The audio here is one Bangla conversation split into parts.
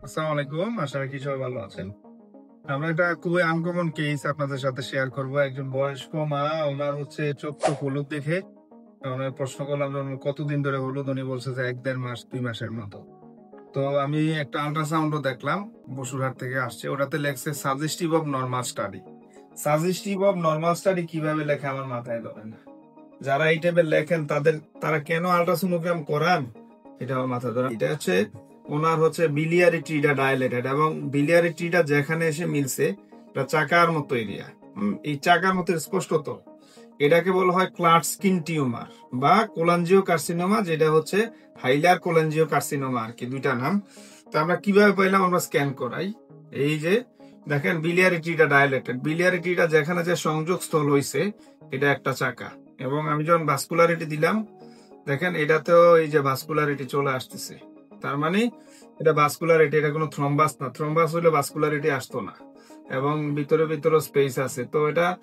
আসসালামু আলাইকুম। আশা রাখি সবাই ভালো আছেন। আমরা একটা খুবই আনকমন কেস আপনাদের সাথে শেয়ার করব। একজন বয়স্ক মা, উনার হচ্ছে চোখ হলুদ দেখে উনার প্রশ্ন করলাম যে, "উনার কতদিন ধরে হলুদ?" উনি বলছে যে ১-১.৫ মাস, ২ মাসের মতো। তো আমি একটা আল্ট্রাসাউন্ডও দেখলাম, বসুরহাট থেকে আসছে। ওটাতে লেখছে suggestive of normal study. Suggestive of normal study কিভাবে লেখে আমার মাথায় ধরে না। যারা এই টাইপের লেখেন তারা কেন আল্ট্রাসোনোগ্রাম করান এটা আমার মাথায় ধরে না। এটা হচ্ছে ওনার হচ্ছে বিলিয়ারি ট্রিটা ডায়ালেটেড এবং বিলিয়ারি ট্রিটা যেখানে এসে মিলছে এটা চাকার মতো এরিয়া। এই চাকার মতো স্পষ্টত এটাকে বলা হয় ক্লাডস্কিন টিউমার বা কোলাঞ্জিও কার্সিনোমা, যেটা হচ্ছে হাইলার কোলাঞ্জিও কার্সিনোমা আর কি, দুইটা নাম। তো আমরা কিভাবে পাইলাম? আমরা স্ক্যান করাই। এই যে দেখেন বিলিয়ারি ট্রিটা ডায়ালেটেড, বিলিয়ারি ট্রিটা যেখানে যে সংযোগ স্থল হয়েছে এটা একটা চাকা। এবং আমি যখন ভাস্কুলারিটি দিলাম, দেখেন এটাতেও এই যে ভাস্কুলারিটি চলে আসতেছে। তার মানে এটা ভাস্কুলারিটি, এটা কোনো থ্রম্বাস না। থ্রম্বাস হলে ভাস্কুলারিটি আসতো না। এবং ভিতরে ভিতরে স্পেস আছে। তো এটা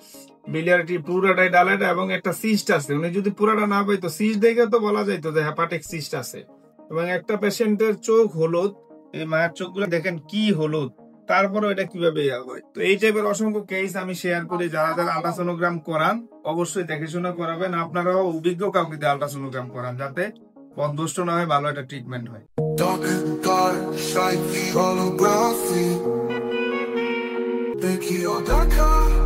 বিলিয়ারিটি পুরাটাই ডালেট এবং একটা সিস্ট আছে। উনি যদি পুরাটা না পাইতো, সিস্ট দেখে তো বলা যাইতো যে হেপাটিক সিস্ট আছে। এবং একটা পেশেন্টের চোখ হলুদ, এই মায়ের চোখগুলো দেখেন কি হলুদ, তারপরে এটা কিভাবে হয়। তো এই টাইপের অসংখ্য কেস আমি শেয়ার করি। যারা যারা আল্ট্রাসোনোগ্রাম করান অবশ্যই দেখে শুনে করাবেন। আপনারাও অভিজ্ঞ কাউকে দিয়ে আল্ট্রাসোনোগ্রাম করান, যাতে পথভ্রষ্ট না হয়, ভালো একটা ট্রিটমেন্ট হয়। Dark in the dark, shiny holography. Thank you, Daka.